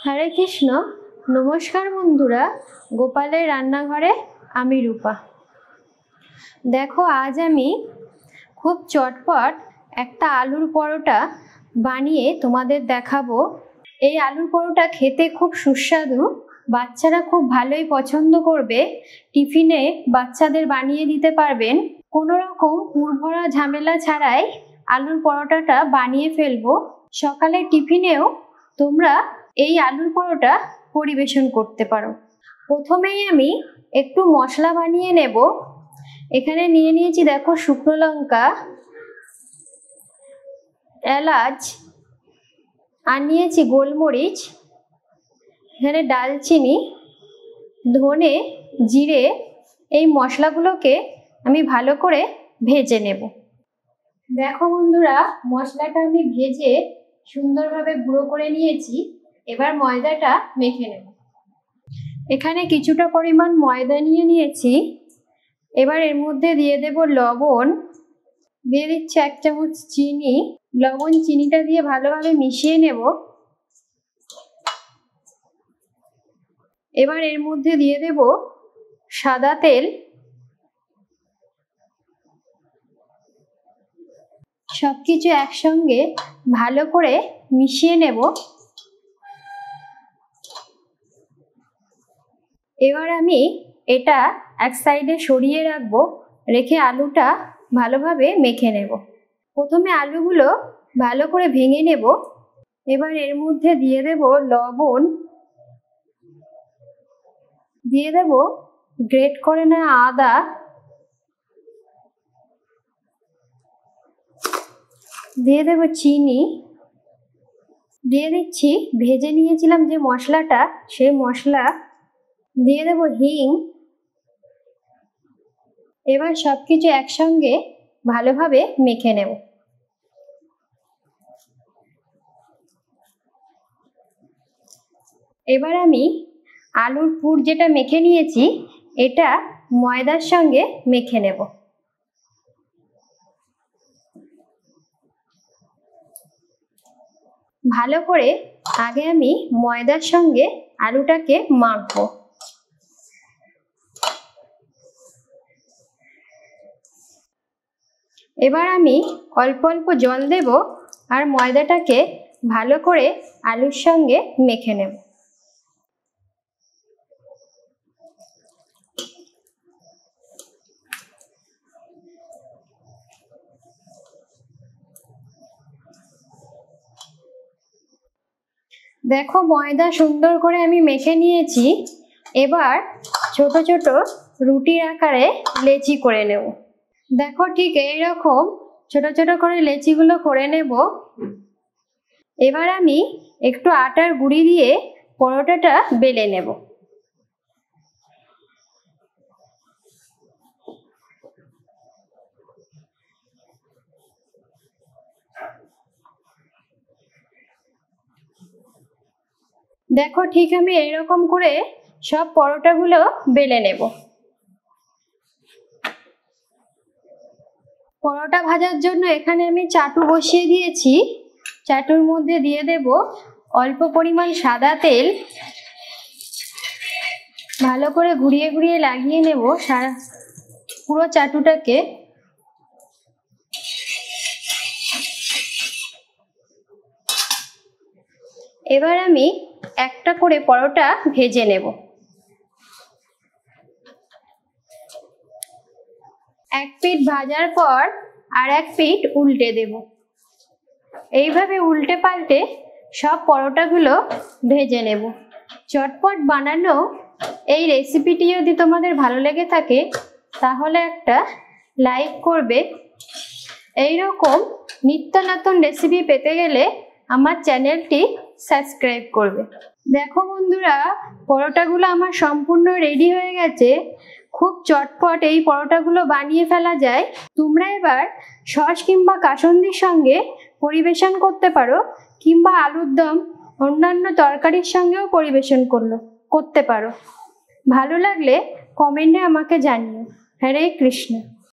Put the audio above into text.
হরে কৃষ্ণ। নমস্কার বন্ধুরা, গোপালের রান্নাঘরে আমি রূপা। দেখো, আজ আমি খুব চটপট একটা আলুর পরোটা বানিয়ে তোমাদের দেখাবো। এই আলুর পরোটা খেতে খুব সুস্বাদু, বাচ্চারা খুব ভালোই পছন্দ করবে। টিফিনে বাচ্চাদের বানিয়ে দিতে পারবেন। কোনো রকম পুরভরা ঝামেলা ছাড়াই আলুর পরোটাটা বানিয়ে ফেলবো। সকালের টিফিনেও তোমরা এই আলুর পরোটা পরিবেশন করতে পারো। প্রথমেই আমি একটু মশলা বানিয়ে নেব। এখানে নিয়ে নিয়েছি, দেখো, শুকনো লঙ্কা, এলাচ, আর নিয়েছি গোলমরিচ, এখানে ডালচিনি, ধনে, জিরে। এই মশলাগুলোকে আমি ভালো করে ভেজে নেব। দেখো বন্ধুরা, মশলাটা আমি ভেজে সুন্দরভাবে গুঁড়ো করে নিয়েছি। এবার ময়দাটা মেখে নেব। এখানে কিছুটা পরিমাণ ময়দা নিয়ে নিয়েছি। এবার এর মধ্যে দিয়ে দেব লবণ, দিয়ে দিচ্ছি 1 চামচ চিনি। লবণ চিনিটা দিয়ে ভালোভাবে মিশিয়ে নেব। এবার এর মধ্যে দিয়ে দেব সাদা তেল। সবকিছু একসঙ্গে ভালো করে মিশিয়ে নেব। এবার আমি এটা এক সাইডে সরিয়ে রাখবো, রেখে আলুটা ভালোভাবে মেখে নেব। প্রথমে আলুগুলো ভালো করে ভেঙে নেব। এবার এর মধ্যে দিয়ে দেব লবণ, দিয়ে দেব গ্রেট করে নেওয়া আদা, দিয়ে দেব চিনি, দিয়ে দিচ্ছি ভেজে নিয়েছিলাম যে মশলাটা, সেই মশলা, দিয়ে দেব হিং। এবার সবকিছু একসঙ্গে ভালোভাবে মেখে নেব। এবার আমি আলুর পুর যেটা মেখে নিয়েছি, এটা ময়দার সঙ্গে মেখে নেব। ভালো করে আগে আমি ময়দার সঙ্গে আলুটাকে মাখবো। এবার আমি অল্প অল্প জল দেব আর ময়দাটাকে ভালো করে আলুর সঙ্গে মেখে নেব। দেখো, ময়দা সুন্দর করে আমি মেখে নিয়েছি। এবার ছোট ছোট রুটির আকারে লেচি করে নেব। দেখো, ঠিক এইরকম ছোট ছোট করে লেচিগুলো করে নেব। এবার আমি একটু আটার গুঁড়ি দিয়ে পরোটাটা বেলে নেব। দেখো, ঠিক আমি এইরকম করে সব পরোটাগুলো বেলে নেব। পরোটা ভাজার জন্য এখানে আমি চাটু বসিয়ে দিয়েছি। চাটুর মধ্যে দিয়ে দেব অল্প পরিমাণ সাদা তেল। ভালো করে ঘুরিয়ে ঘুরিয়ে লাগিয়ে নেব সারা পুরো চাটুটাকে। এবার আমি একটা করে পরোটা ভেজে নেব। এক পিঠ ভাজার পর আর এক পিঠ উল্টে দেব। এইভাবে উল্টে পাল্টে সব পরোটাগুলো ভেজে নেব। চটপট বানানো এই রেসিপিটি যদি তোমাদের ভালো লেগে থাকে তাহলে একটা লাইক করবে। এই রকম নিত্য নতুন রেসিপি পেতে গেলে আমার চ্যানেলটি সাবস্ক্রাইব করবে। দেখো বন্ধুরা, পরোটাগুলো আমার সম্পূর্ণ রেডি হয়ে গেছে। খুব চটপট এই পরোটাগুলো বানিয়ে ফেলা যায়। তোমরা এবার সস কিংবা কাসুন্দির সঙ্গে পরিবেশন করতে পারো, কিংবা আলুর দম অন্যান্য তরকারির সঙ্গেও পরিবেশন করতে পারো। ভালো লাগলে কমেন্টে আমাকে জানিও। হরে কৃষ্ণ।